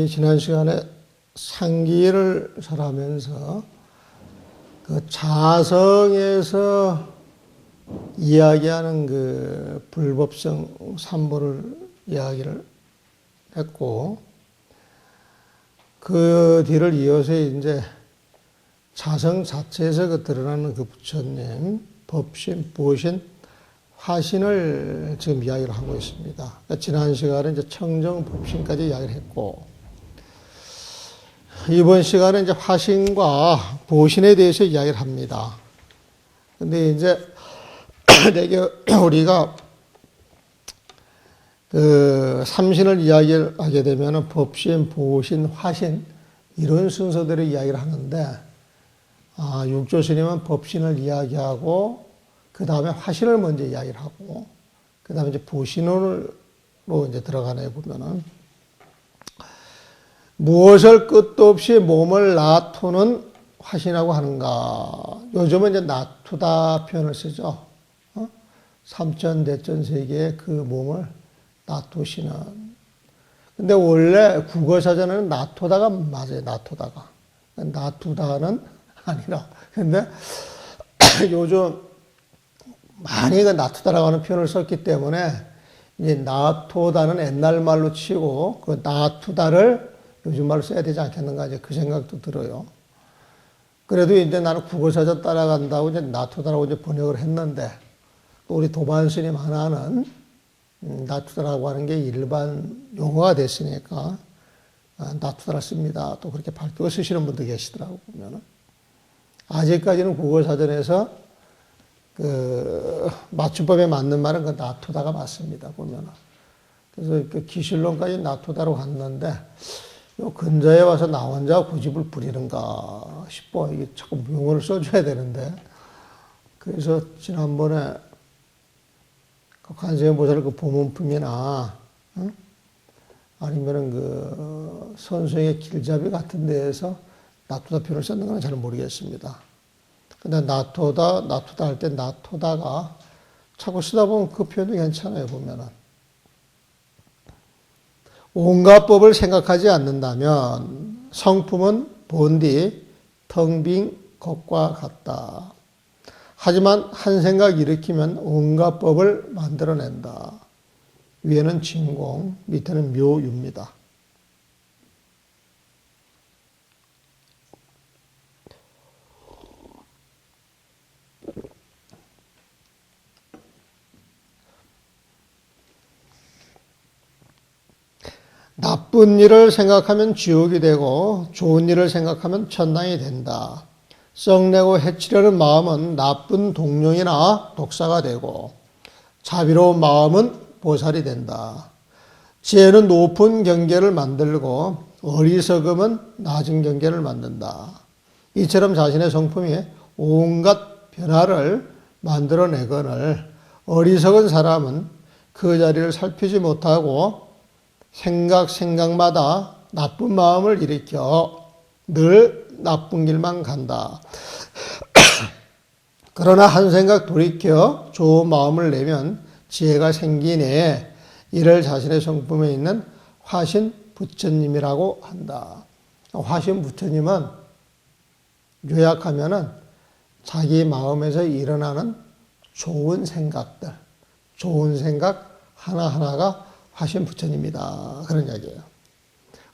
지난 시간에 상기를 설하면서 그 자성에서 이야기하는 그 불법성 삼보를 이야기를 했고, 그 뒤를 이어서 이제 자성 자체에서 그 드러나는 그 부처님, 법신, 보신, 화신을 지금 이야기를 하고 있습니다. 그러니까 지난 시간에 이제 청정 법신까지 이야기를 했고, 이번 시간에 이제 화신과 보신에 대해서 이야기를 합니다. 근데 이제 되게 우리가 그 삼신을 이야기를 하게 되면은 법신, 보신, 화신 이런 순서대로 이야기를 하는데, 육조 스님은 법신을 이야기하고 그 다음에 화신을 먼저 이야기를 하고 그 다음에 이제 보신으로 이제 들어가네 보면은 무엇을 끝도 없이 몸을 놔두는 화신이라고 하는가? 요즘은 이제 놔두다 표현을 쓰죠. 삼천 대천 세계의 그 몸을 놔두시는. 근데 원래 국어사전에는 놔두다가 맞아요. 놔두다가. 놔두다는 아니라. 근데 요즘 많이 그 놔두다라고 하는 표현을 썼기 때문에 이제 놔두다는 옛날 말로 치고 그 놔두다를 요즘 말로 써야 되지 않겠는가 이제 그 생각도 들어요. 그래도 이제 나는 국어사전 따라간다고 이제 놔두다라고 이제 번역을 했는데 또 우리 도반 스님 하나는 놔두다라고 하는 게 일반 용어가 됐으니까 놔두다를 씁니다. 또 그렇게 밝게 쓰시는 분도 계시더라고 보면은. 아직까지는 국어사전에서 그 맞춤법에 맞는 말은 그 놔두다가 맞습니다 보면은. 그래서 그 기실론까지 놔두다로 갔는데 요 근자에 와서 나 혼자 고집을 부리는가 싶어. 이게 자꾸 용어를 써줘야 되는데. 그래서 지난번에 그 관세음 보살 그 보문품이나 아니면은 그 선수의 길잡이 같은 데에서 놔두다 표현을 썼는 건 잘 모르겠습니다. 근데 놔두다 할 때 놔두다가 자꾸 쓰다 보면 그 표현도 괜찮아요 보면은. 온갖 법을 생각하지 않는다면 성품은 본디 텅 빈 것과 같다. 하지만 한 생각 일으키면 온갖 법을 만들어낸다. 위에는 진공, 밑에는 묘유입니다. 나쁜 일을 생각하면 지옥이 되고 좋은 일을 생각하면 천당이 된다. 썩내고 해치려는 마음은 나쁜 동룡이나 독사가 되고 자비로운 마음은 보살이 된다. 지혜는 높은 경계를 만들고 어리석음은 낮은 경계를 만든다. 이처럼 자신의 성품이 온갖 변화를 만들어내거늘 어리석은 사람은 그 자리를 살피지 못하고 생각마다 나쁜 마음을 일으켜 늘 나쁜 길만 간다. 그러나 한 생각 돌이켜 좋은 마음을 내면 지혜가 생기네. 이를 자신의 성품에 있는 화신 부처님이라고 한다. 화신 부처님은 요약하면은 자기 마음에서 일어나는 좋은 생각들, 좋은 생각 하나하나가 화신 부처님이다. 그런 이야기예요.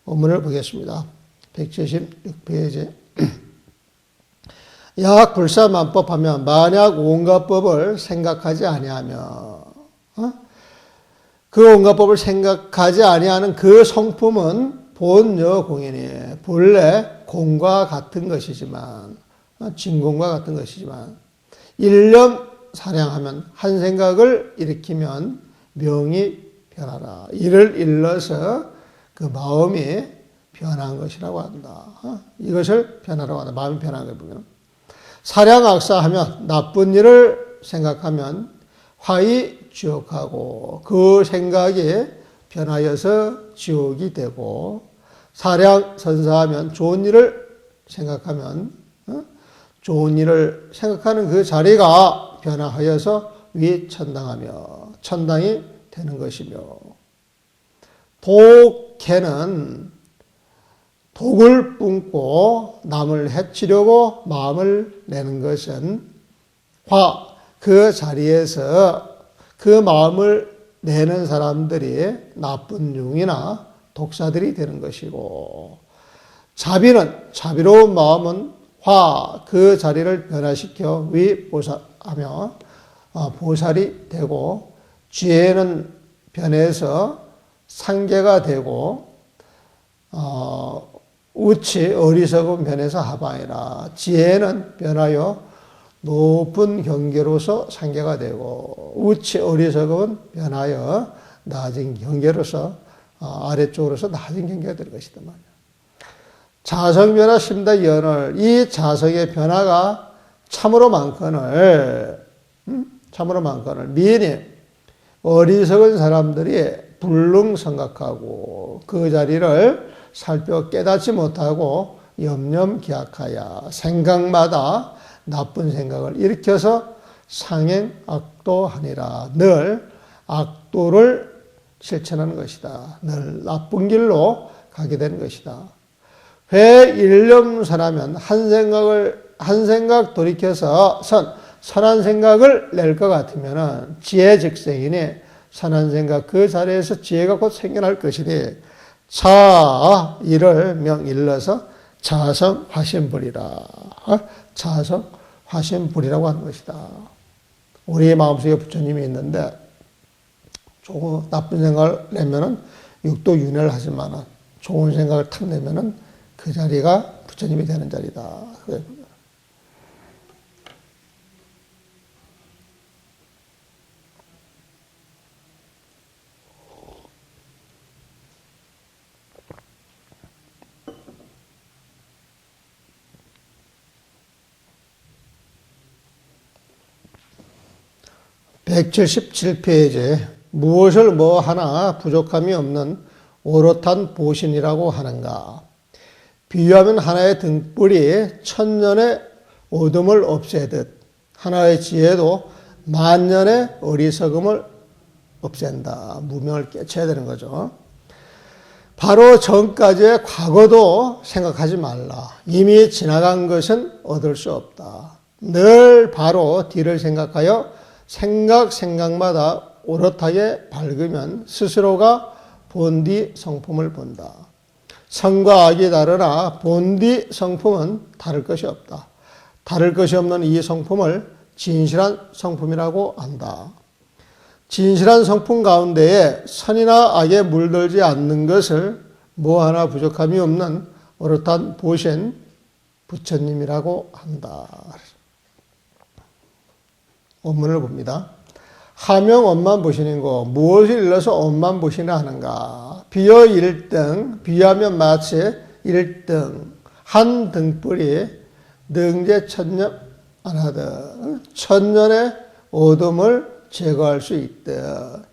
원문을 보겠습니다. 176페이지. 약 불사만법하면 만약 온갖 법을 생각하지 아니하며 그 온갖 법을 생각하지 아니하는 그 성품은 본여 공인이 본래 공과 같은 것이지만 진공과 같은 것이지만 일념 사량하면 한 생각을 일으키면 명이 변하라. 이를 일러서 그 마음이 변한 것이라고 한다. 이것을 변화라고 한다. 마음이 변한 걸 보면. 사량악사하면 나쁜 일을 생각하면 화이 지옥하고 그 생각이 변하여서 지옥이 되고 사량선사하면 좋은 일을 생각하면 좋은 일을 생각하는 그 자리가 변화하여서 위천당하며 천당이 되는 것이며 독해는 독을 뿜고 남을 해치려고 마음을 내는 것은 그 자리에서 그 마음을 내는 사람들이 나쁜 용이나 독사들이 되는 것이고, 자비는, 자비로운 마음은 그 자리를 변화시켜 위보살하며 보살이 되고, 지혜는 변해서 상계가 되고, 우치 어리석은 변해서 하방이라. 지혜는 변하여 높은 경계로서 상계가 되고, 우치 어리석은 변하여 낮은 경계로서 아래쪽으로서 낮은 경계가 될 것이다 말이야. 자성변화 심다 연을, 이 자성의 변화가 참으로 많거늘 미인이 어리석은 사람들이 불능성각하고 그 자리를 살펴 깨닫지 못하고 염념기약하여 생각마다 나쁜 생각을 일으켜서 상행악도하니라. 늘 악도를 실천하는 것이다. 늘 나쁜 길로 가게 되는 것이다. 회 일념선하면 한 생각 돌이켜서 선한 생각을 낼 것 같으면 지혜즉생이니 선한 생각 그 자리에서 지혜가 곧 생겨날 것이니 이를 일러서 자성화신불이라. 자성화신불이라고 하는 것이다. 우리 마음속에 부처님이 있는데 조금 나쁜 생각을 내면은 육도윤회를 하지만 좋은 생각을 탁 내면은 그 자리가 부처님이 되는 자리다. 177페이지 무엇을 뭐 하나 부족함이 없는 오롯한 보신이라고 하는가. 비유하면 하나의 등불이 천년의 어둠을 없애듯 하나의 지혜도 만년의 어리석음을 없앤다. 무명을 깨쳐야 되는 거죠. 바로 전까지의 과거도 생각하지 말라. 이미 지나간 것은 얻을 수 없다. 늘 바로 뒤를 생각하여 생각마다 오롯하게 밝으면 스스로가 본디 성품을 본다. 선과 악이 다르나 본디 성품은 다를 것이 없다. 다를 것이 없는 이 성품을 진실한 성품이라고 한다. 진실한 성품 가운데에 선이나 악에 물들지 않는 것을 뭐 하나 부족함이 없는 오롯한 보신 부처님이라고 한다. 원문을 봅니다. 하명 원만 보시는고 무엇을 일러서 원만 보시나 하는가. 비어 1등, 비하면 마치 1등, 한 등불이 능제 천년 안 하듯 천년의 어둠을 제거할 수 있듯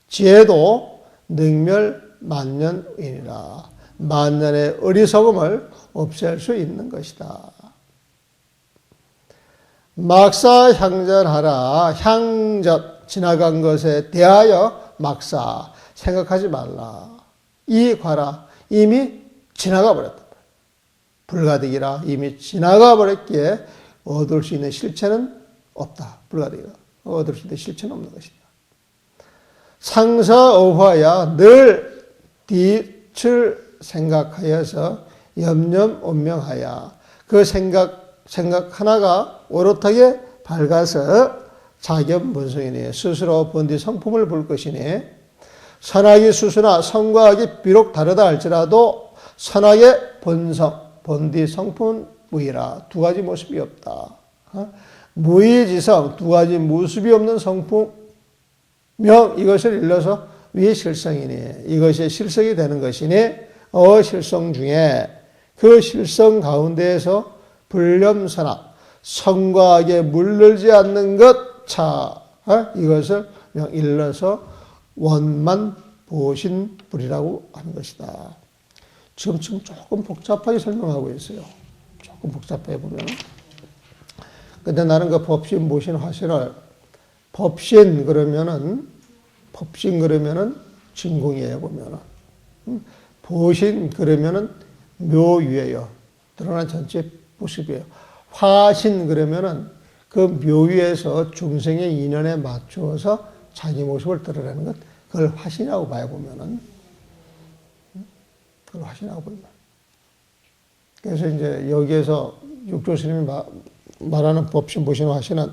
지혜도 능멸 만년이니라. 만년의 어리석음을 없앨 수 있는 것이다. 막사 향전하라. 향전, 지나간 것에 대하여 막사, 생각하지 말라. 이 과라, 이미 지나가 버렸다. 불가득이라. 이미 지나가 버렸기에 얻을 수 있는 실체는 없다. 불가득이다. 얻을 수 있는 실체는 없는 것이다. 상사어화야 늘 뒤를 생각하여서 염념온명하야 그 생각 하나가 오롯하게 밝아서 자견본성이니 스스로 본디 성품을 볼 것이니 선악이 수수나 선과 악이 비록 다르다 할지라도 선악의 본성, 본디 성품은 무의라. 두 가지 모습이 없다. 무의지성, 두 가지 모습이 없는 성품명, 이것을 일러서 위실성이니 이것이 실성이 되는 것이니 실성 중에 그 실성 가운데에서 불념선악, 선과 악에 물들지 않는 것 이것을 일러서 원만 보신불이라고 하는 것이다. 지금 조금 복잡하게 설명하고 있어요. 조금 복잡해 보면. 근데 나는 그 법신, 모신, 화신을 법신 그러면은 법신 그러면은 진공이에요, 보면은. 보신 그러면은 묘위예요. 드러난 전체 모습이에요. 화신 그러면은 그 묘위에서 중생의 인연에 맞추어서 자기 모습을 드러내는 것, 그걸 화신이라고 봐요, 보면은. 그걸 화신이라고 보면. 그래서 이제 여기에서 육조 스님이 말하는 법신, 보신, 화신은,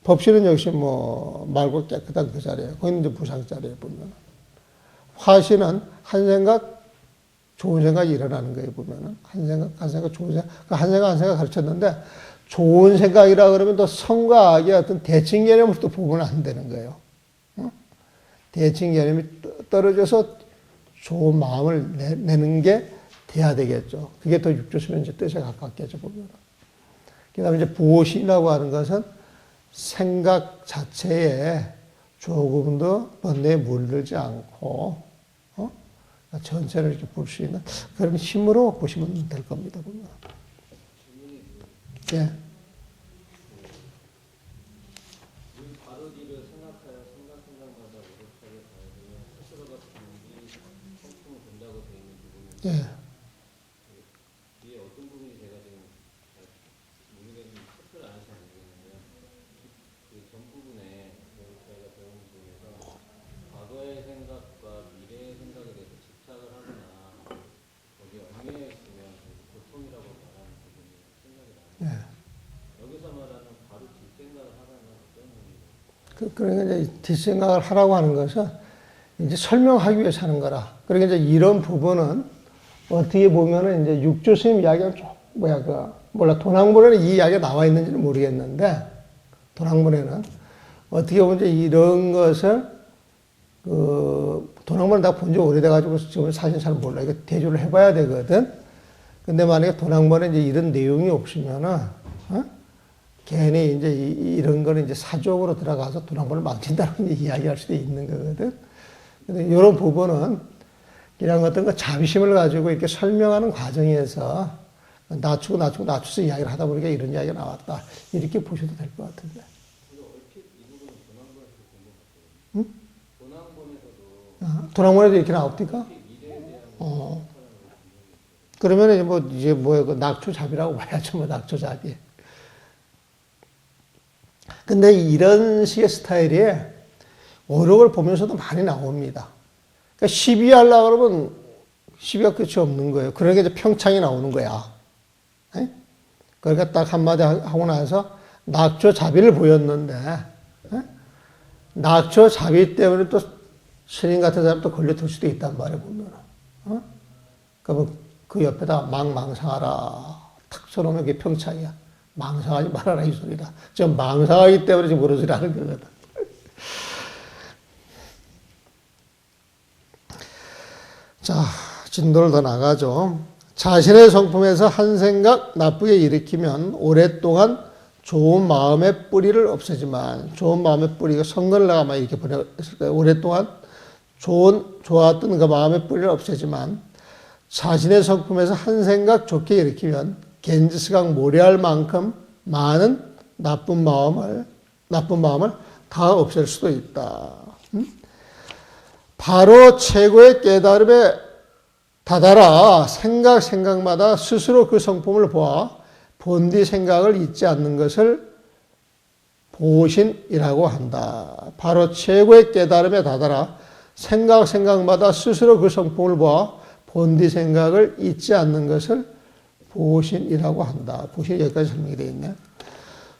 법신은 역시 뭐 맑고 깨끗한 그 자리예요. 거기는 이제 부상 자리에 보면. 화신은 한 생각, 좋은 생각이 일어나는 거예요, 보면은. 한 생각, 좋은 생각. 한 생각 가르쳤는데, 좋은 생각이라 그러면 또 성과 악의 어떤 대칭 개념을 또 보면 안 되는 거예요. 대칭 개념이 떨어져서 좋은 마음을 내는 게 돼야 되겠죠. 그게 더 육조수면 이제 뜻에 가깝겠죠, 보면. 그 다음에 이제 보신이라고 하는 것은 생각 자체에 조금도 번뇌에 물들지 않고, 전체를 이렇게 볼 수 있는 그런 힘으로 보시면 될 겁니다, 보면. 예. 예. 이게 어떤 부분이 제가 지금 잘 모르겠는데 체크를 안 해서 모르겠는데요. 그 전 부분에 저희가 배운 부분에서 과거의 생각과 미래의 생각에 대해서 집착을 하거나 거기에 얽매여 있으면 고통이라고 말하는 부분이 생각이 나요. 예. 여기서 말하는 바로 뒷생각을 하라는 어떤 의미예요? 그러니까 이제 뒷생각을 하라고 하는 것은 이제 설명하기 위해서 하는 거라. 그러니까 이제 이런 부분은 어떻게 보면은 이제 육조 스님 이야기가 좀, 몰라, 도낭문에는 이 이야기가 나와 있는지는 모르겠는데, 도낭문에는 어떻게 보면 이제 이런 것을, 도낭문을 다 본 지 오래돼가지고 지금 사실 잘 몰라. 이거 대조를 해봐야 되거든. 근데 만약에 도낭문에 이제 이런 내용이 없으면은, 괜히 이제 이런 거는 이제 사족으로 들어가서 도낭문을 망친다는 이야기할 수도 있는 거거든. 근데 이런 부분은 이런 어떤 그 자비심을 가지고 이렇게 설명하는 과정에서 낮춰서 이야기를 하다 보니까 이런 이야기가 나왔다. 이렇게 보셔도 될 것 같은데. 얼핏 이 부분은 도낭본에서 본것 같아요. 응? 도낭본에도 이렇게 나옵니까? 그러면 이제 그 낙초잡이라고 봐야죠. 뭐 낙초잡이. 근데 이런 식의 스타일이 어록을 보면서도 많이 나옵니다. 그러니까 시비하려고 그러면 시비가 끝이 없는 거예요. 그러니까 이제 평창이 나오는 거야. 에? 그러니까 딱 한마디 하고 나서 낙초잡이를 보였는데, 낙초잡이 때문에 또 스님 같은 사람 또 걸려들 수도 있단 말이에요, 보면. 그러면 그 옆에다 망상하라. 탁 써놓으면 그게 평창이야. 망상하지 말아라, 이 소리다. 지금 망상하기 때문에 지금 그런 소리 하는 거거든. 자, 진도를 더 나가죠. 자신의 성품에서 한 생각 나쁘게 일으키면 오랫동안 좋은 마음의 뿌리를 없애지만, 좋은 마음의 뿌리가 성근을 나가면 이렇게 보냈을 거예요. 오랫동안 좋았던 그 마음의 뿌리를 없애지만, 자신의 성품에서 한 생각 좋게 일으키면 겐지스강 모래알 만큼 많은 나쁜 마음을 다 없앨 수도 있다. 바로 최고의 깨달음에 다다라 생각마다 스스로 그 성품을 보아 본디 생각을 잊지 않는 것을 보신이라고 한다. 바로 최고의 깨달음에 다다라 생각마다 스스로 그 성품을 보아 본디 생각을 잊지 않는 것을 보신이라고 한다. 보신이 여기까지 설명이 되어 있네.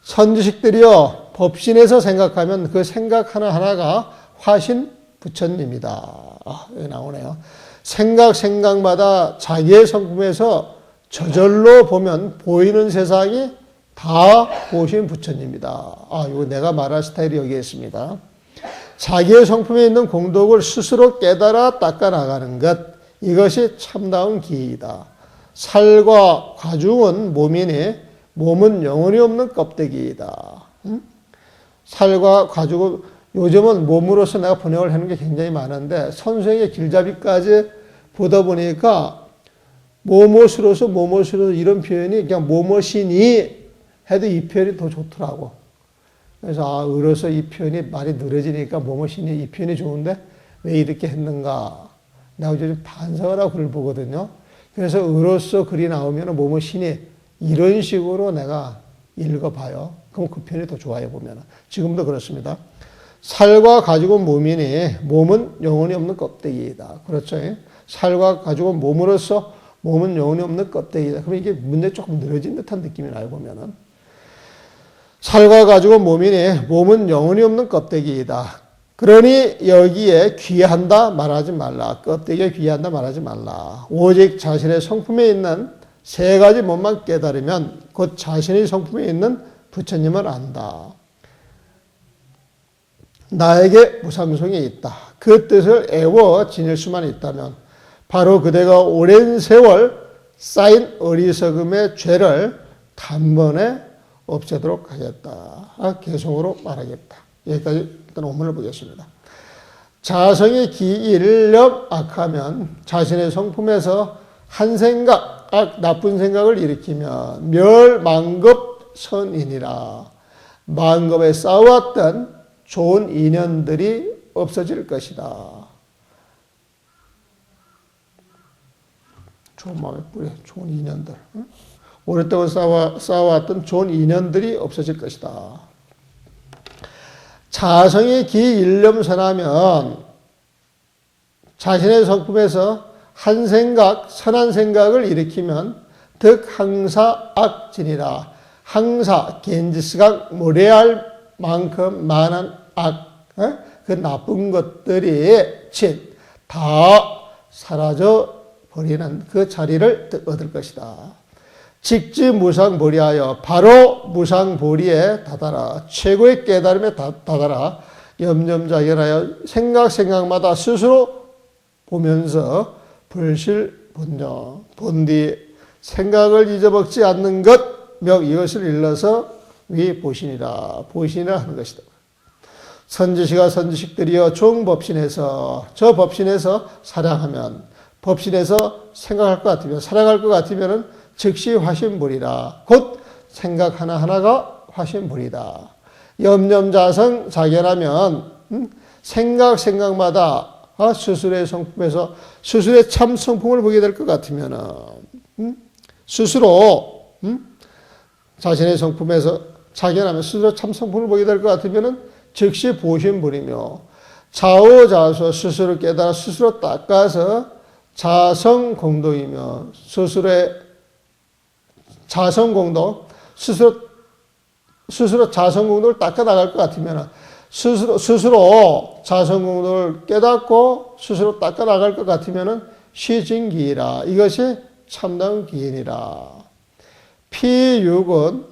선지식들이여 법신에서 생각하면 그 생각 하나하나가 화신 부처님이다. 여기 나오네요. 생각마다 자기의 성품에서 저절로 보면 보이는 세상이 다 보신 부처님이다. 이거 내가 말할 스타일이 여기에 있습니다. 자기의 성품에 있는 공덕을 스스로 깨달아 닦아나가는 것, 이것이 참다운 기이다. 살과 과중은 몸이니 몸은 영혼이 없는 껍데기이다. 살과 과중은 요즘은 몸으로서 내가 번역을 하는 게 굉장히 많은데 선생의 길잡이까지 보다 보니까 뭐뭇으로서 이런 표현이 그냥 뭐뭇이니 해도 이 표현이 더 좋더라고. 그래서 의로서 이 표현이 말이 늘어지니까 뭐뭐시니 이 표현이 좋은데 왜 이렇게 했는가. 내가 요즘 반성을 하고 글을 보거든요. 그래서 의로서 글이 나오면 뭐뭐시니 이런 식으로 내가 읽어봐요. 그럼 그 표현이 더 좋아요 보면. 지금도 그렇습니다. 살과 가죽은 몸이니 몸은 영혼이 없는 껍데기이다. 그렇죠? 살과 가죽은 몸으로서 몸은 영혼이 없는 껍데기이다. 그럼 이게 문제 조금 늘어진 듯한 느낌이 나요 보면은. 살과 가죽은 몸이니 몸은 영혼이 없는 껍데기이다. 그러니 여기에 귀한다 말하지 말라. 껍데기에 귀한다 말하지 말라. 오직 자신의 성품에 있는 세 가지 몸만 깨달으면 곧 자신의 성품에 있는 부처님을 안다. 나에게 무상성이 있다. 그 뜻을 애워 지닐 수만 있다면 바로 그대가 오랜 세월 쌓인 어리석음의 죄를 단번에 없애도록 하겠다. 개성으로 말하겠다. 여기까지 일단 원문을 보겠습니다. 자성이 기일념 악하면 자신의 성품에서 한 생각, 나쁜 생각을 일으키면 멸만급 선인이라. 만급에 쌓아왔던 좋은 인연들이 없어질 것이다. 좋은 마음의 뿌리, 좋은 인연들. 오랫동안 쌓아왔던 좋은 인연들이 없어질 것이다. 자성이 기일념선하면 자신의 성품에서 한 생각, 선한 생각을 일으키면 득 항사 악진이라. 항사, 겐지스강 모래알 만큼 많은 그 나쁜 것들이 다 사라져 버리는 그 자리를 얻을 것이다. 직지 무상보리하여 바로 무상보리에 다다라. 최고의 깨달음에 다다라. 염염자결하여 생각마다 스스로 보면서 불실본정 본디 생각을 잊어먹지 않는 것 명 이것을 일러서 위보신이라. 보신이라 하는 것이다. 선지시가 선지식들이여 종법신에서 저 법신에서 사랑하면 법신에서 생각할 것 같으면 사랑할 것 같으면은 즉시 화신불이라. 곧 생각 하나하나가 화신불이다. 염염자성 자견하면 생각마다 스스로의 성품에서 스스로의 참 성품을 보게 될 것 같으면은 스스로 자신의 성품에서 자견하면 스스로 참 성품을 보게 될 것 같으면은 즉시 보신불이며 자오자수 스스로 깨달아 스스로 닦아서 자성공동이며 스스로의 자성공동 스스로 자성공동을 닦아 나갈 것 같으면 스스로 자성공동을 깨닫고 스스로 닦아 나갈 것 같으면 시진기이라. 이것이 참다운 기인이라. 피육은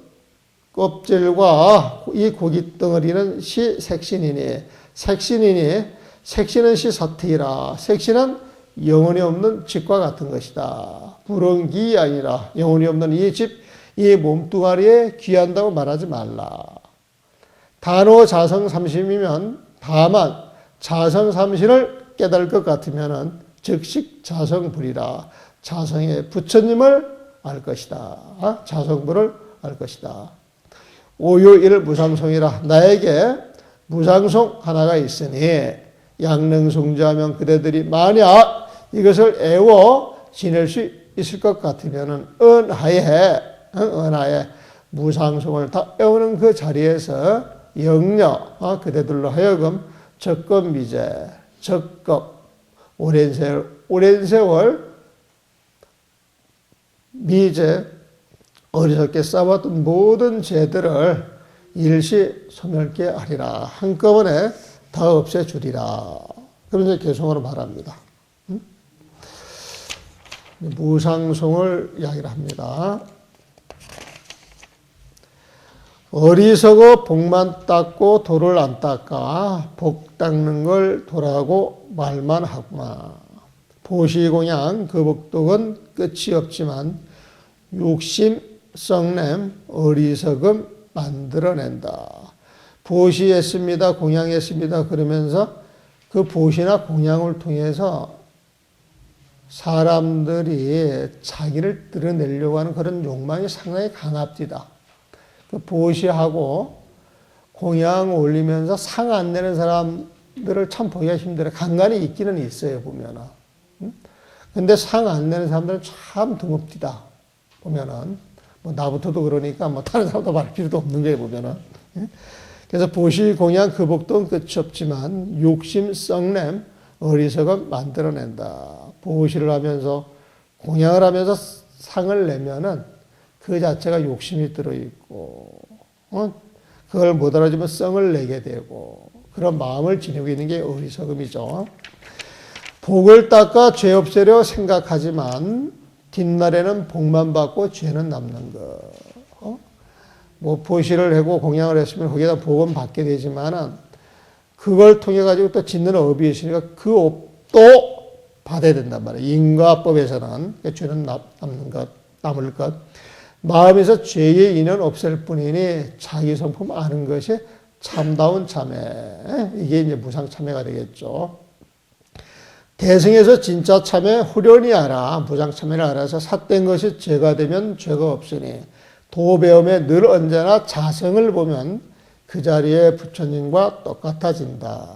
껍질과 이 고기 덩어리는 색신이니 색신은 시사티라. 색신은 영혼이 없는 집과 같은 것이다. 불응기 아니라 영혼이 없는 이 집, 이 몸뚱아리에 귀한다고 말하지 말라. 단호 자성 삼심이면 다만 자성 삼신을 깨달을 것 같으면 즉식 자성불이라. 자성의 부처님을 알 것이다. 자성불을 알 것이다. 오유일 무상송이라. 나에게 무상송 하나가 있으니 양능송자하면 그대들이 만약 이것을 애워 지낼 수 있을 것 같으면 은하에 무상송을 다 애우는 그 자리에서 영려 그대들로 하여금 적겁미제 오랜 세월 미제 어리석게 쌓아왔던 모든 죄들을 일시 소멸케 하리라. 한꺼번에 다 없애주리라. 그러면서 개성으로 말합니다. 무상송을 이야기를 합니다. 어리석어 복만 닦고 도를 안 닦아 복 닦는 걸 도라고 말만 하구나. 보시공양 그 복덕은 끝이 없지만 욕심 썩냄 어리석음 만들어낸다. 보시했습니다. 공양했습니다. 그러면서 그 보시나 공양을 통해서 사람들이 자기를 드러내려고 하는 그런 욕망이 상당히 강합니다. 그 보시하고 공양 올리면서 상 안 내는 사람들을 참 보기가 힘들어요. 간간히 있기는 있어요, 보면은. 근데 상 안 내는 사람들은 참 드뭅디다. 보면은. 뭐 나부터도 그러니까 뭐 다른 사람도 말할 필요도 없는 거예요, 보면은. 그래서 보시, 공양, 그 복도는 끝이 없지만 욕심, 썩냄, 어리석음 만들어낸다. 보시를 하면서 공양을 하면서 상을 내면은 그 자체가 욕심이 들어있고, 그걸 못 알아주면 썽을 내게 되고, 그런 마음을 지니고 있는 게 어리석음이죠. 복을 닦아 죄 없애려 생각하지만 뒷날에는 복만 받고 죄는 남는 것. 뭐 보시를 하고 공양을 했으면 거기다 복은 받게 되지만은 그걸 통해 가지고 또 짓는 업이 있으니까 그 업도 받아야 된단 말이에요. 인과법에서는 죄는 남는 것, 남을 것. 마음에서 죄의 인은 없앨 뿐이니 자기 성품 아는 것이 참다운 참회. 이게 이제 무상 참회가 되겠죠. 대승에서 진짜 참회 후련히 알아. 무상 참회를 알아서 삿된 것이 죄가 되면 죄가 없으니 도배움에 늘 언제나 자성을 보면 그 자리에 부처님과 똑같아진다.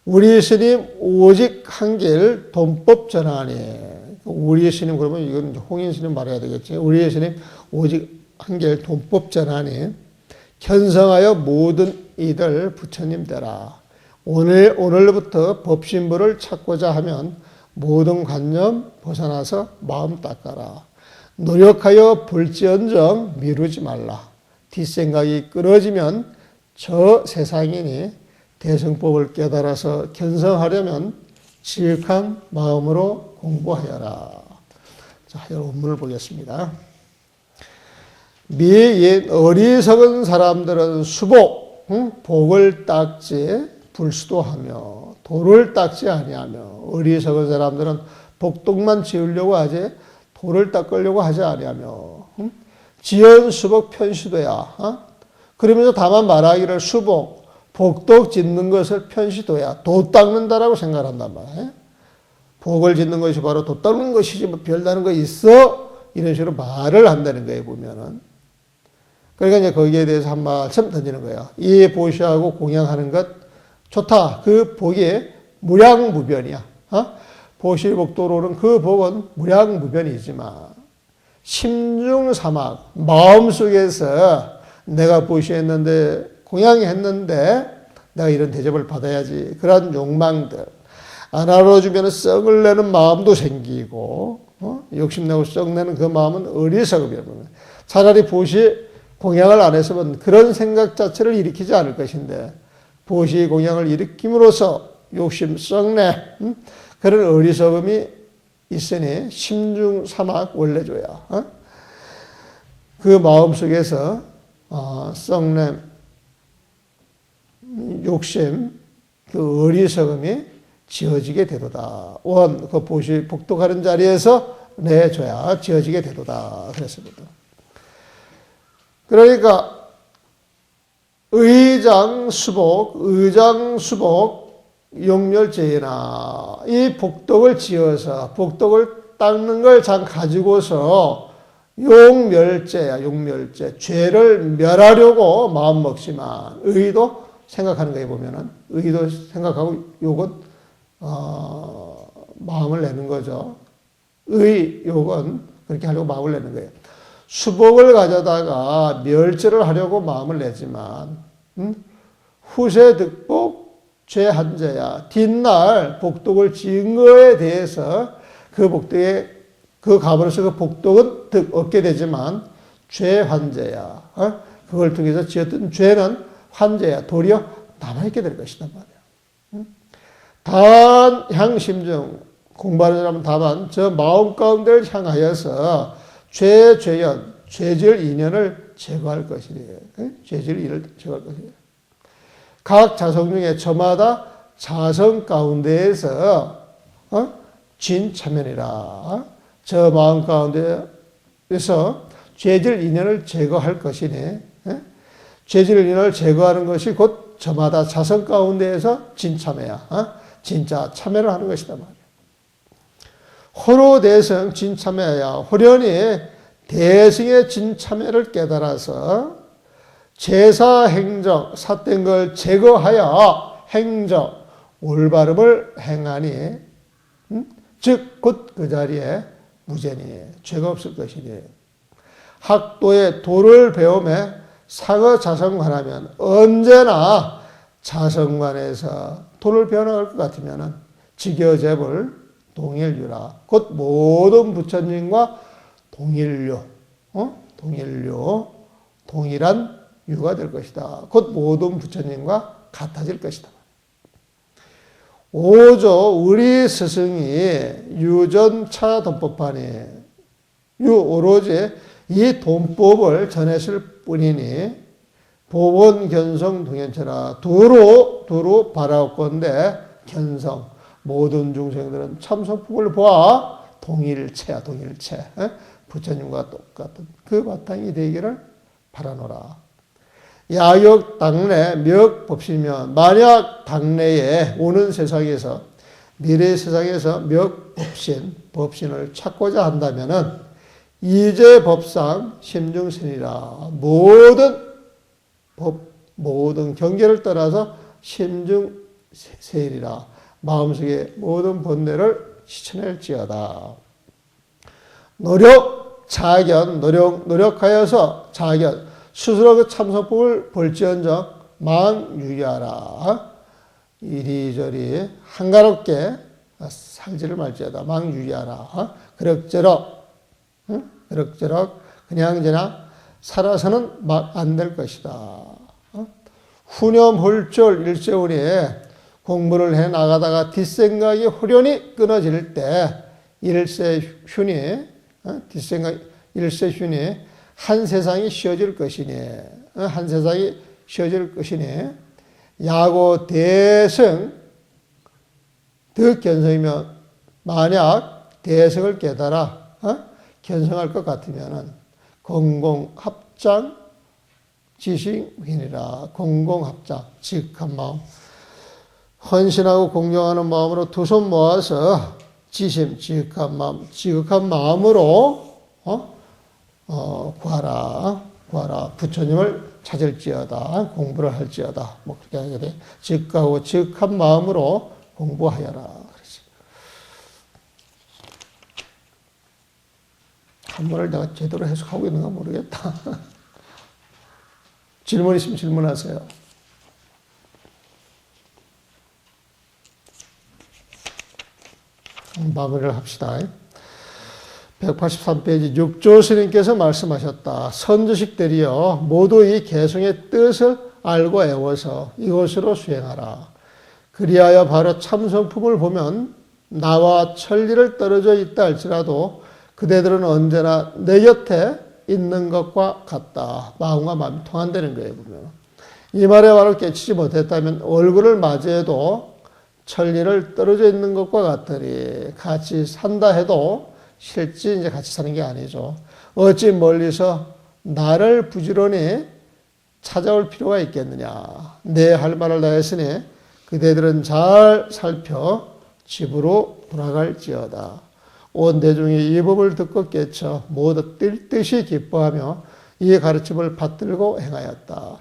우리 스님 오직 한길 돈법 전하니. 우리 스님 그러면 이건 홍인 스님 말해야 되겠지. 우리 스님 오직 한길 돈법 전하니 견성하여 모든 이들 부처님 되라. 오늘부터 법신부를 찾고자 하면 모든 관념 벗어나서 마음 닦아라. 노력하여 볼지언정 미루지 말라. 뒷생각이 끊어지면 저 세상이니 대승법을 깨달아서 견성하려면 지극한 마음으로 공부하여라. 자, 원문을 보겠습니다. 미옛 어리석은 사람들은 수복, 복을 닦지 불수도하며 도를 닦지 아니하며, 어리석은 사람들은 복덕만 지으려고 하지 도를 닦으려고 하지 아니하며, 지연 수복 편시도야. 그러면서 다만 말하기를 수복, 복덕 짓는 것을 편시도야. 도 닦는다라고 생각한단 말이에요. 복을 짓는 것이 바로 도 닦는 것이지 뭐 별다른 거 있어? 이런 식으로 말을 한다는 거예요, 보면은. 그러니까 이제 거기에 대해서 한 말씀 던지는 거예요. 이 보시하고 공양하는 것 좋다. 그 복이 무량무변이야. 보시복도로는 그 복은 무량무변이지만 심중사막, 마음속에서 내가 보시했는데 공양했는데 내가 이런 대접을 받아야지, 그런 욕망들 안 알아주면 썩을 내는 마음도 생기고, 욕심내고 썩내는 그 마음은 어리석음이라는 거예요. 차라리 보시 공양을 안 했으면 그런 생각 자체를 일으키지 않을 것인데, 보시 공양을 일으킴으로써 욕심 썩내, 그런 어리석음이 있으니 심중사막 원래줘야. 그 마음속에서 썩냄, 욕심, 그 어리석음이 지어지게 되도다. 그 보시 복독하는 자리에서 내줘야 지어지게 되도다. 그랬습니다. 그러니까 의장수복, 용멸죄나 이 복덕을 지어서 복덕을 닦는 걸 잘 가지고서 용멸죄야, 용멸죄. 죄를 멸하려고 마음먹지만 의도 생각하는 거에 보면은 의도 생각하고 욕은 마음을 내는 거죠. 욕은 그렇게 하려고 마음을 내는 거예요. 수복을 가져다가 멸죄를 하려고 마음을 내지만 후세 득복 죄한죄야. 뒷날 복덕을 지은 거에 대해서 그 복덕에 그 값으로서 그 복덕은 득 얻게 되지만 죄환죄야. 그걸 통해서 지었던 죄는 환죄야. 도리어 남아있게 될 것이다 말이야. 단향심중, 공부하는 사람은 다만 저 마음 가운데를 향하여서 죄연, 죄질 인연을 제거할 것이래. 죄질 인을 제거할 것이래. 각 자성 중에 저마다 자성 가운데에서 진차면이라. 저 마음 가운데에서 죄질 인연을 제거할 것이네. 죄질 인연을 제거하는 것이 곧 저마다 자성 가운데에서 진참회야. 진짜 참회를 하는 것이다 말이야. 호로 대성 진참회야. 호련히 대승의 진참회를 깨달아서 제사 행정, 삿된 걸 제거하여 행정, 올바름을 행하니, 즉 곧 그 자리에 무죄니 죄가 없을 것이니 학도에 도를 배움에 상어 자성관하면 언제나 자성관에서 도를 배워나갈 것 같으면 직여제불 동일유라 곧 모든 부처님과 동일류, 동일한 유가 될 것이다. 곧 모든 부처님과 같아질 것이다. 5조 우리 스승이 유전차 돈법하니 오로지 이 돈법을 전했을 뿐이니 보본 견성 동현체라 두루 바라옵건대 견성 모든 중생들은 참선법을 보아 동일체야 동일체 부처님과 똑같은 그 바탕이 되기를 바라노라. 야욕 당내 멱법신이면 만약 당내에 오는 세상에서 미래 세상에서 멱법신을 찾고자 한다면은 이제 법상 심중선이라 모든 경계를 떠나서 심중세일이라 마음속에 모든 본뇌를 실천할지어다. 노력하여서 자견 스스로 그 참선법을 볼지언정 망유의하라. 이리저리 한가롭게 살지를 말지어다. 망유의하라. 그럭저럭 그냥저냥 살아서는 막 안 될 것이다. 후념홀졸 일세운이 공부를 해 나가다가 뒷생각이 후련히 끊어질 때 일세훈이 한 세상이 쉬어질 것이니 야고 대승 득견성이면 만약 대승을 깨달아 견성할 것 같으면 공공합장 지식인이라 공공합장 지극한 마음 헌신하고 공경하는 마음으로 두 손 모아서 지극한 마음으로 구하라. 부처님을 찾을지어다. 공부를 할지어다. 뭐 그렇게 하게 돼. 지극하고 지극한 마음으로 공부하여라. 그렇지. 한문을 내가 제대로 해석하고 있는가 모르겠다. 질문 있으면 질문하세요. 마무리를 합시다. 183페이지 6조 스님께서 말씀하셨다. 선주식들이여 모두 이 개성의 뜻을 알고 애워서 이것으로 수행하라. 그리하여 바로 참선품을 보면 나와 천리를 떨어져 있다 할지라도 그대들은 언제나 내 곁에 있는 것과 같다. 마음과 마음이 통한다는 거예요. 보면. 이 말에 바로 깨치지 못했다면 얼굴을 맞이해도 천리를 떨어져 있는 것과 같으리 같이 산다 해도 실제 이제 같이 사는 게 아니죠. 어찌 멀리서 나를 부지런히 찾아올 필요가 있겠느냐. 내 할 말을 다 했으니 그대들은 잘 살펴 집으로 돌아갈지어다. 온 대중이 이 법을 듣고 깨쳐 모두 뛸 듯이 기뻐하며 이 가르침을 받들고 행하였다.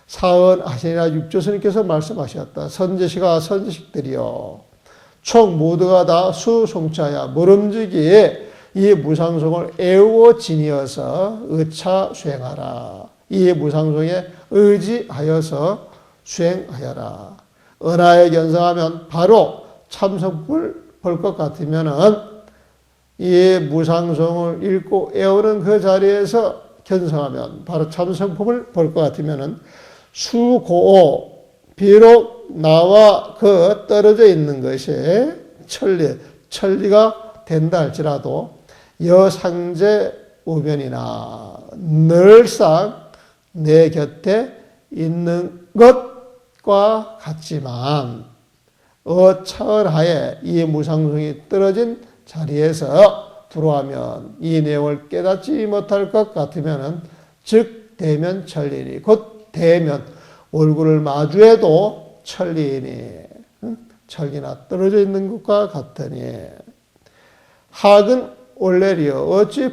사언하시니라 육조스님께서 말씀하셨다. 선지시가 선지식들이여 총 모두가 다 수송차야 모름지기에 이 무상송을 애우어 지니어서 의차 수행하라. 이 무상송에 의지하여서 수행하여라. 은하에 견성하면 바로 참선법을 볼 것 같으면은 이 무상송을 읽고 애우는 그 자리에서 견성하면 바로 참선법을 볼 것 같으면은 수고 비록 나와 그 떨어져 있는 것이 천리가 된다 할지라도 여상제 우변이나 늘상 내 곁에 있는 것과 같지만 차을하에 이 무상성이 떨어진 자리에서 들어가면 이 내용을 깨닫지 못할 것 같으면 즉 대면 천리니 곧 대면 얼굴을 마주해도 천리니 천리나 떨어져 있는 것과 같으니 학은 올레리여 어찌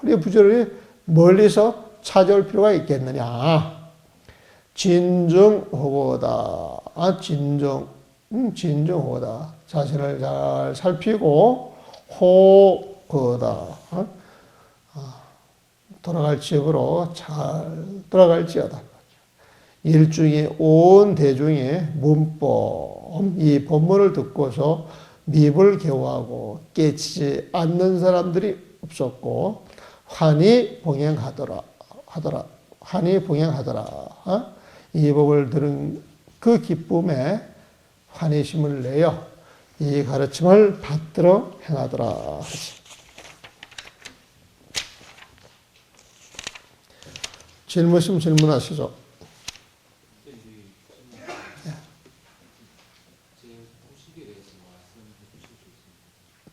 부지런히 멀리서 찾아올 필요가 있겠느냐. 진중호고다. 진중호고다. 자신을 잘 살피고 호거다. 돌아갈 지역으로 잘 돌아갈지어다. 일중이 온 대중의 문법, 이 본문을 듣고서 밉을 개호하고 깨치지 않는 사람들이 없었고 환히 봉행하더라. 이 법을 들은 그 기쁨에 환희심을 내어 이 가르침을 받들어 행하더라. 질문 있으면 질문하시죠.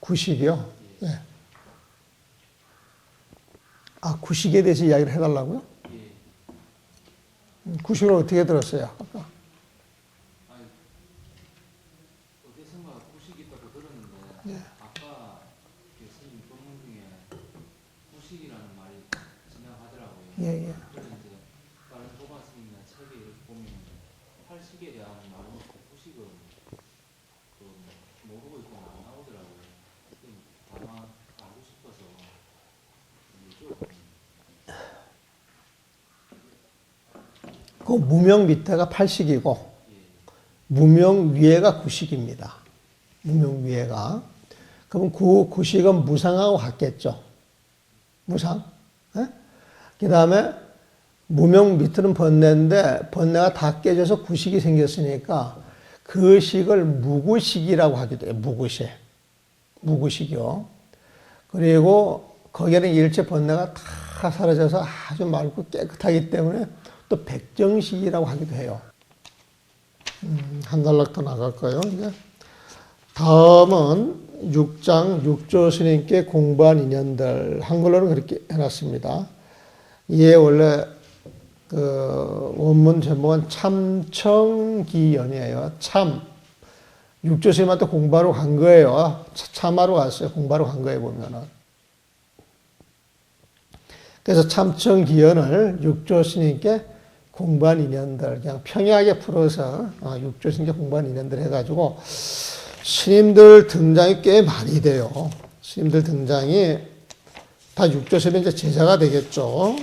구식이요? 네. 구식에 대해서 이야기를 해달라고요? 구식을 어떻게 들었어요? 아까? 어디선가 구식이 있다고 들었는데 아까 교수님 본문 중에 구식이라는 말이 지나가더라고요. 예. 그래서 이제 다른 도마 스님이나 책에 이렇게 보면 팔식에 대한 말은 없고 구식은 모르고 있고 안 나오더라고요. 다만 알고 싶어서 그 무명 밑에가 팔식이고 무명 위에가 구식입니다. 무명 위에가. 그럼 그 구식은 무상하고 같겠죠. 무상. 그 다음에 무명 밑에는 번뇌인데 번뇌가 다 깨져서 구식이 생겼으니까 그 식을 무구식이라고 하기도 해요. 무구식이요. 그리고 거기에는 일체 번뇌가 다 사라져서 아주 맑고 깨끗하기 때문에 또 백정식이라고 하기도 해요. 한 단락 더 나갈까요? 이제 다음은 6장 6조 스님께 공부한 인연들 한글로는 그렇게 해놨습니다. 이게 원래 그 원문 제목은 참청기연이에요. 참 6조 스님한테 공부하러 간 거예요. 참하러 갔어요. 공부하러 간 거예요 보면은. 그래서 참청기연을 6조 스님께 공부한 인연들 그냥 평이하게 풀어서 6조 스님께 공부한 인연들 해가지고 스님들 등장이 꽤 많이 돼요. 스님들 등장이 다 6조 스님 이제 제자가 되겠죠.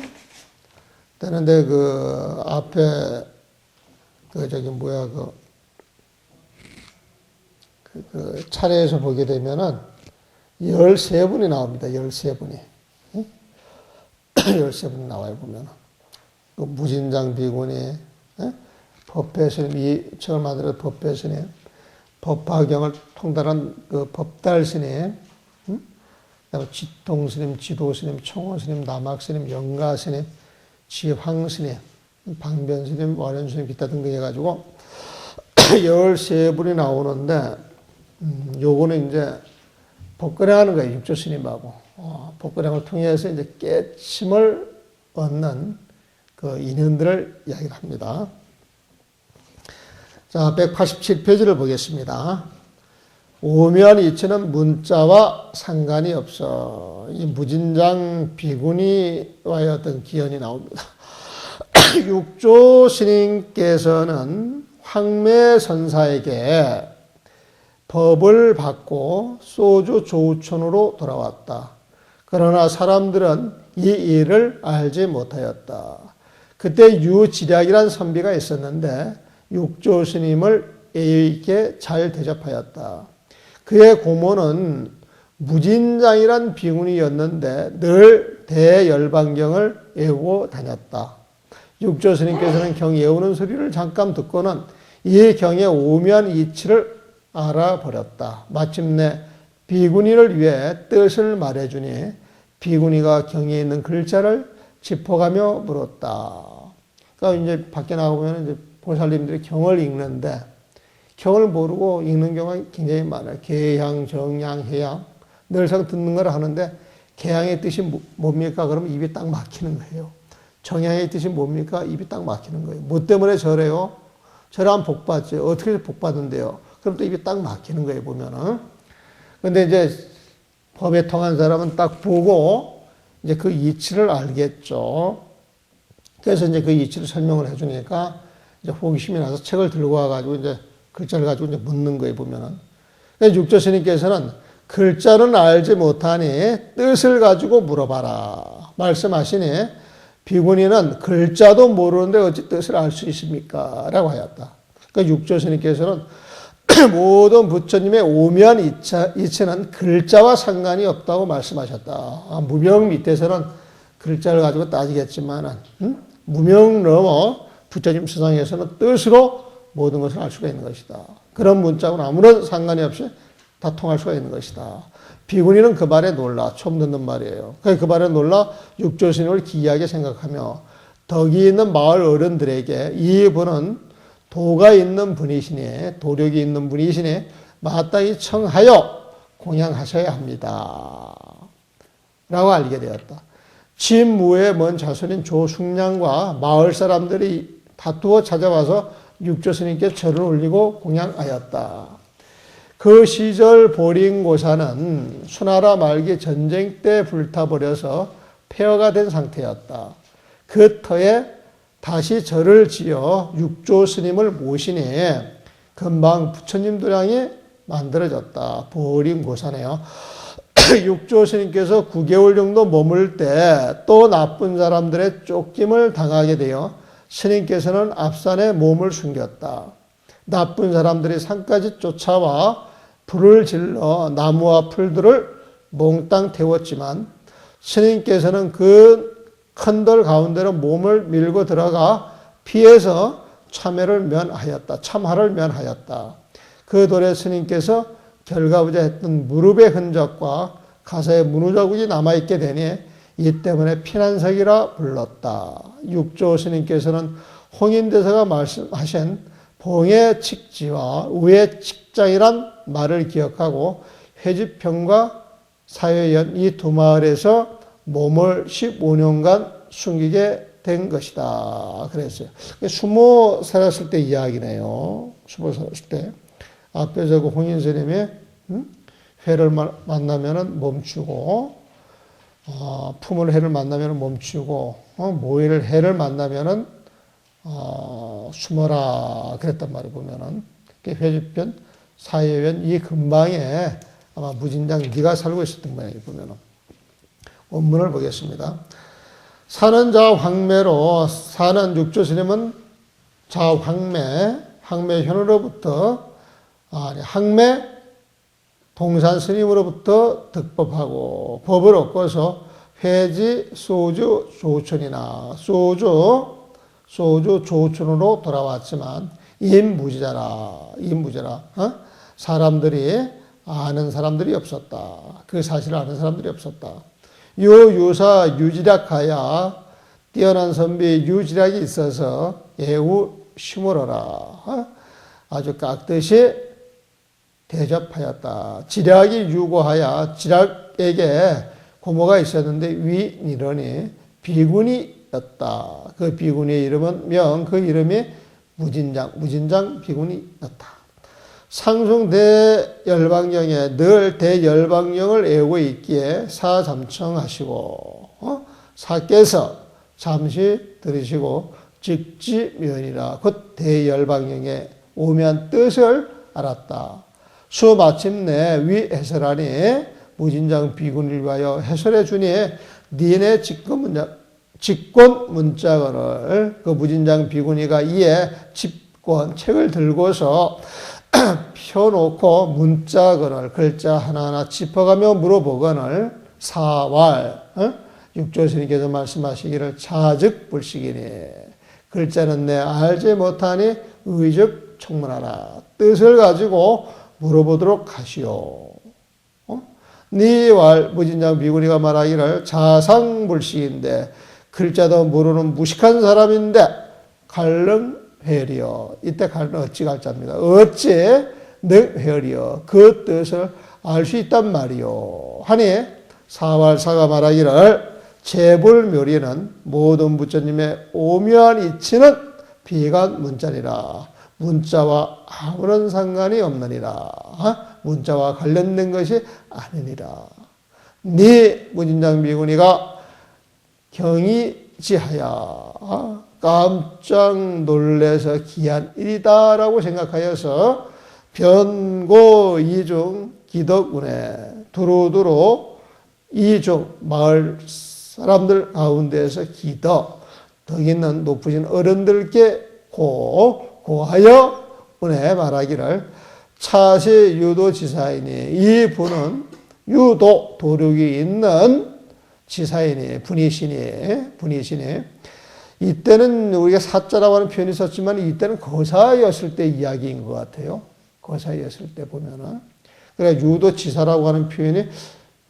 되는데 그 앞에 그 차례에서 보게 되면은 13분이 나옵니다. 13분이. 13분이 나와요, 보면은. 그 무진장 비구니, 법회 스님, 이 책을 만들어 법회 스님, 법화경을 통달한 그 법달 스님, 그다음에 지통 스님, 지도 스님, 총원 스님, 남학 스님, 영가 스님, 지황 스님, 방변 스님, 와련 스님 기타 등등 해가지고 13분이 나오는데, 요거는 이제 법거래하는 거예요. 육조 스님하고. 법거래를 통해서 이제 깨침을 얻는 그 인연들을 이야기를 합니다. 자, 187페이지를 보겠습니다. 오면 이치는 문자와 상관이 없어. 이 무진장 비구니와의 어떤 기연이 나옵니다. 육조 스님께서는 황매선사에게 법을 받고 소주 조우천으로 돌아왔다. 그러나 사람들은 이 일을 알지 못하였다. 그때 유지략이란 선비가 있었는데 육조 스님을 예의 있게 잘 대접하였다. 그의 고모는 무진장이란 비구니였는데 늘 대열반경을 외우고 다녔다. 육조 스님께서는 경 외우는 소리를 잠깐 듣고는 이 경의 오묘한 이치를 알아버렸다. 마침내 비구니를 위해 뜻을 말해주니 비구니가 경에 있는 글자를 짚어가며 물었다. 그러니까 이제 밖에 나가보면 이제 보살님들이 경을 읽는데 경을 모르고 읽는 경우가 굉장히 많아요. 개향, 정향, 해향. 늘상 듣는 걸 하는데 개향의 뜻이 뭡니까? 그러면 입이 딱 막히는 거예요. 정향의 뜻이 뭡니까? 입이 딱 막히는 거예요. 뭐 때문에 저래요? 저러면 복 받죠. 어떻게 복 받은대요? 그럼 또 입이 딱 막히는 거예요, 보면은. 근데 이제 법에 통한 사람은 딱 보고 이제 그 이치를 알겠죠. 그래서 이제 그 이치를 설명을 해주니까 이제 호기심이 나서 책을 들고 와가지고 이제 글자를 가지고 이제 묻는 거예요, 보면은. 그래서 육조 스님께서는 글자는 알지 못하니 뜻을 가지고 물어봐라 말씀하시니 비구니는 글자도 모르는데 어찌 뜻을 알 수 있습니까? 라고 하였다. 그러니까 육조 스님께서는 모든 부처님의 오면 이체는 글자와 상관이 없다고 말씀하셨다. 무명 밑에서는 글자를 가지고 따지겠지만은 무명 넘어 부처님 세상에서는 뜻으로 모든 것을 알 수가 있는 것이다. 그런 문자하고는 아무런 상관이 없이 다 통할 수가 있는 것이다. 비구니는 그 말에 놀라 처음 듣는 말이에요. 그 말에 놀라 육조 스님을 기이하게 생각하며 덕이 있는 마을 어른들에게 이분은 도가 있는 분이시니 도력이 있는 분이시니 마땅히 청하여 공양하셔야 합니다. 라고 알게 되었다. 진무의 먼 자손인 조숙량과 마을 사람들이 다투어 찾아와서 육조 스님께 절을 올리고 공양하였다. 그 시절 보링고사는 수나라 말기 전쟁 때 불타버려서 폐허가 된 상태였다. 그 터에 다시 절을 지어 육조 스님을 모시니 금방 부처님 도량이 만들어졌다. 보링고사네요. 육조 스님께서 9개월 정도 머물 때 또 나쁜 사람들의 쫓김을 당하게 되어 스님께서는 앞산에 몸을 숨겼다. 나쁜 사람들이 산까지 쫓아와 불을 질러 나무와 풀들을 몽땅 태웠지만 스님께서는 그 큰돌 가운데로 몸을 밀고 들어가 피해서 참화를 면하였다. 그 돌에 스님께서 결가부자 했던 무릎의 흔적과 가사의 문우자국이 남아있게 되니 이 때문에 피난석이라 불렀다. 육조 스님께서는 홍인대사가 말씀하신 봉의 칙지와 우의 칙장이란 말을 기억하고 회지평과 사회연 이 두 마을에서 몸을 15년간 숨기게 된 것이다. 그랬어요. 20 살았을 때 이야기네요. 20 살았을 때. 앞에서 그 홍인 스님이 회를 만나면은 멈추고, 품을 해를 만나면은 멈추고, 모일 해를 만나면은 숨어라 그랬단 말이에요. 보면은 회지편 사회연 이 근방에 아마 무진장 네가 살고 있었던 모양이에요. 보면은 원문을 보겠습니다. 사는 자 황매로 사는 육조 스님은 자 황매현으로부터 황매 동산 스님으로부터 득법하고 법을 얻고서 회지 소주 조촌이나 소주 조촌으로 돌아왔지만 임무지라 사람들이 아는 사람들이 없었다. 그 사실을 아는 사람들이 없었다. 유사 유지략하야 뛰어난 선비 유지략이 있어서 예우 심으러라. 아주 깍듯이 대접하였다. 지략이 유고하야 지략에게 고모가 있었는데 위니러니 비군이었다. 그 비군의 이름은 그 이름이 무진장 비군이었다. 상승 대열방경에 늘 대열방경을 애우고 있기에 사잠청하시고 사께서 잠시 들으시고 직지면이라 곧 대열방경에 오면 뜻을 알았다. 수 마침내 위 해설하니 무진장 비군을 위하여 해설해 주니 니네 직권 문자거를 그 무진장 비군이가 이에 집권 책을 들고서 펴놓고 문자거를 글자 하나하나 짚어가며 물어보거늘 사왈 육조 스님께서 말씀하시기를 자즉 불식이니 글자는 내 알지 못하니 의즉 청문하라. 뜻을 가지고 물어보도록 하시오. 니왈 무진장 비구니가 말하기를 자상불식인데 글자도 모르는 무식한 사람인데 갈릉회리여. 이때 갈은 어찌 갈자입니다. 어찌 능회리여. 그 뜻을 알 수 있단 말이요. 하니 사왈사가 말하기를 재불묘리는 모든 부처님의 오묘한 이치는 비간 문자니라. 문자와 아무런 상관이 없느니라. 문자와 관련된 것이 아니니라. 네 무진장 비구니가 경이 지하야 깜짝 놀래서 기한 일이다라고 생각하여서 변고 이중 기덕운에 두루두루 이중 마을 사람들 가운데서 기덕 덕 있는 높으신 어른들께 고하여 은혜 말하기를 차시 유도지사이니 이 분은 유도 도력이 있는 지사이니 분이시니 이때는 우리가 사자라고 하는 표현이 있었지만 이때는 거사였을 때 이야기인 것 같아요. 거사였을 때 보면은 그래 유도지사라고 하는 표현이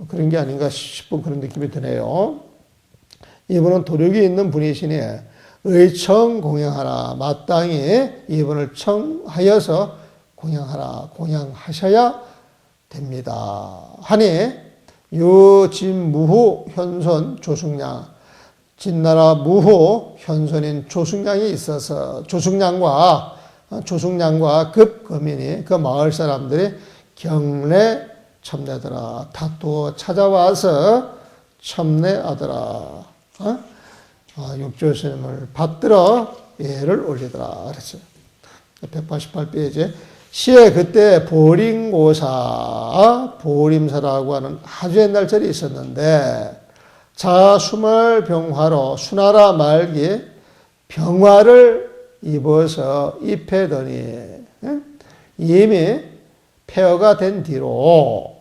그런 게 아닌가 싶은 그런 느낌이 드네요. 이분은 도력이 있는 분이시니 의청 공양하라 마땅히 이분을 청하여서 공양하셔야 됩니다. 하니 유진무후 현손 조숙량 진나라 무후 현손인 조숙량이 있어서 조숙량과 급거민이 그 마을 사람들이 경례 첨례더라 다투어 찾아와서 첨례하더라. 육조 스님을 받들어 예를 올리더라 그랬어요. 188페이지 시에 그때 보림사라고 하는 아주 옛날 절이 있었는데 자수말 병화로 수나라 말기 병화를 입어서 입히더니 이미 폐허가 된 뒤로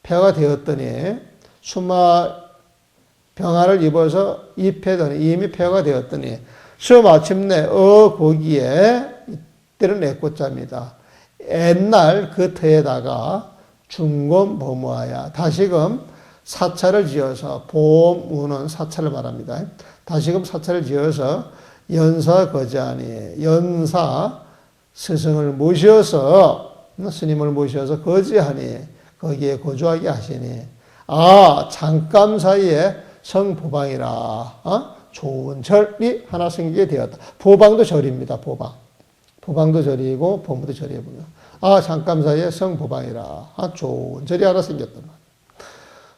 폐허가 되었더니 병화를 입어서 입히더니 이미 폐허가 되었더니 마침내 거기에 이때는 애꽃자입니다. 옛날 그 터에다가 중검범무하야 다시금 사찰을 지어서 보무는 사찰을 말합니다. 다시금 사찰을 지어서 연사거지하니 연사 스승을 모셔서 스님을 모셔서 거지하니 거기에 거주하게 하시니 잠깐 사이에 성보방이라 좋은 절이 하나 생기게 되었다. 보방도 절입니다. 보방도 절이고 보무도 절이고요. 잠깐 사이에 성보방이라 좋은 절이 하나 생겼단 말이에요.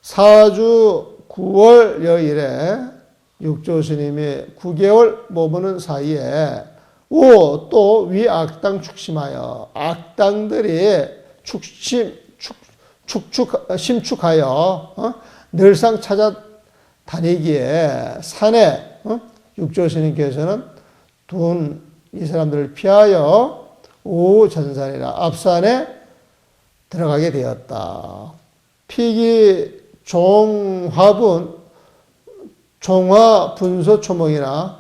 사주 9월 여일에 육조 스님이 9개월 머무는 사이에 또 위악당 축심하여 악당들이 심축하여 늘상 찾아다니기에 산에 육조 스님께서는 이 사람들을 피하여 오전산이라 앞산에 들어가게 되었다. 피기 종화 분소 초목이나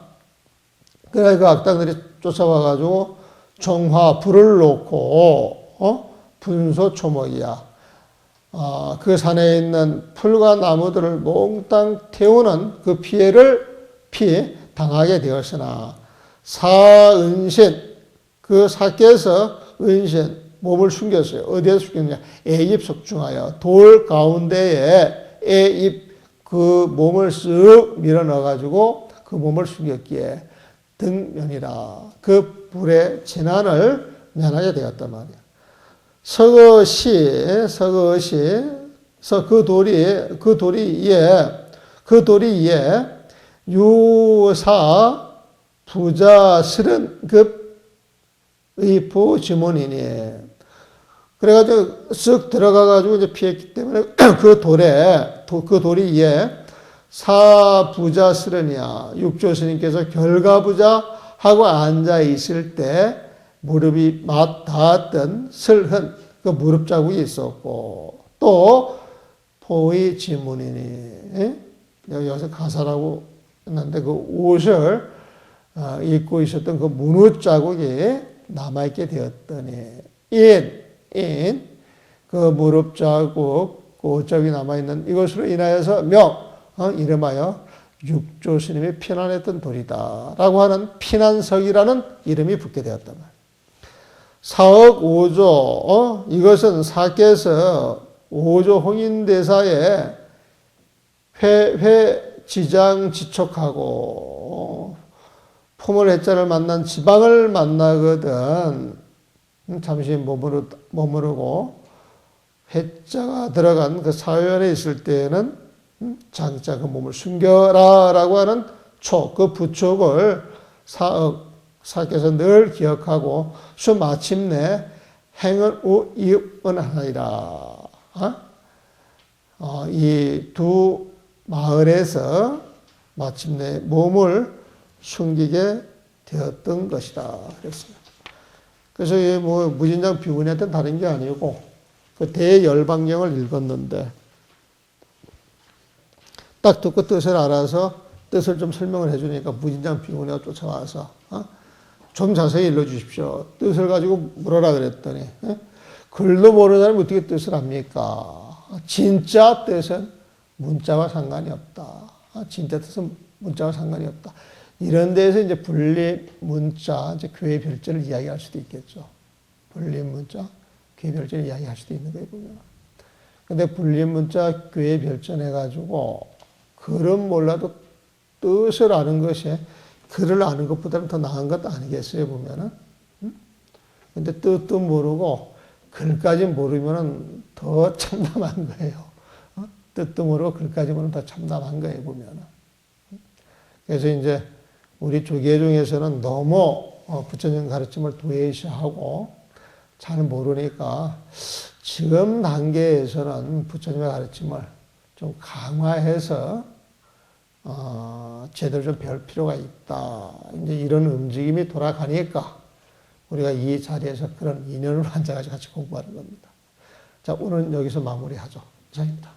그래 그 악당들이 쫓아와가지고 종화 불을 놓고 분소 초목이야. 그 산에 있는 풀과 나무들을 몽땅 태우는 그 피해를 당하게 되었으나 사은신 그 사께서 은신 몸을 숨겼어요. 어디에 숨겼냐? 애입 석중하여 돌 가운데에 애입 그 몸을 쓱 밀어 넣어가지고 그 몸을 숨겼기에 등면이라 그 불의 재난을 면하게 되었단 말이야. 그 돌이 이에 유사 부자 스른급 의포 지문이니 그래가지고 쓱 들어가가지고 이제 피했기 때문에 그 돌이 이에 사부자 스른이야. 육조 스님께서 결가부자하고 앉아 있을 때 무릎이 닿았던 슬흔 그 무릎 자국이 있었고 또 포의 지문이니 여기서 가사라고 했는데 그 옷을 입고 있었던 그 문우 자국이 남아있게 되었더니 그 무릎 자국 그 옷 자국이 남아있는 이것으로 인하여서 이름하여 육조 스님이 피난했던 돌이다 라고 하는 피난석이라는 이름이 붙게 되었단 말이에요. 사억 5조 이것은 사께서 5조 홍인대사에 지장 지촉하고 포물 해자를 만난 지방을 만나거든 잠시 머무르고 해자가 들어간 그 사회원에 있을 때에는 장자 그 몸을 숨겨라라고 하는 촉, 그 부촉을 사께서 늘 기억하고 수 마침내 행을 이은하리라. 이 두 마을에서 마침내 몸을 숨기게 되었던 것이다. 그랬어요. 그래서 이 뭐 무진장 비구니한테는 다른 게 아니고 그 대열방경을 읽었는데 딱 듣고 뜻을 알아서 뜻을 좀 설명을 해주니까 무진장 비구니가 쫓아와서 좀 자세히 일러주십시오. 뜻을 가지고 물어라 그랬더니 글도 모르는 사람이 어떻게 뜻을 압니까? 진짜 뜻은 문자와 상관이 없다. 진짜 뜻은 문자와 상관이 없다. 이런 데에서 이제 분리 문자, 이제 교회 별절을 이야기할 수도 있겠죠. 분리 문자, 교회 별절을 이야기할 수도 있는 거예요, 보면. 근데 분리 문자, 교회 별절 해가지고 글은 몰라도 뜻을 아는 것이 글을 아는 것보다는 더 나은 것 아니겠어요, 보면은. 근데 뜻도 모르고 글까지 모르면은 더 참담한 거예요. 뜻도 모르고 글까지 모르면 더 참담한 거예요, 보면은. 그래서 이제 우리 조계 중에서는 너무 부처님 가르침을 도외시하고 잘 모르니까 지금 단계에서는 부처님의 가르침을 좀 강화해서 제대로 좀 배울 필요가 있다. 이제 이런 움직임이 돌아가니까 우리가 이 자리에서 그런 인연을 앉아가지고 같이 공부하는 겁니다. 자, 오늘은 여기서 마무리하죠. 이상입니다.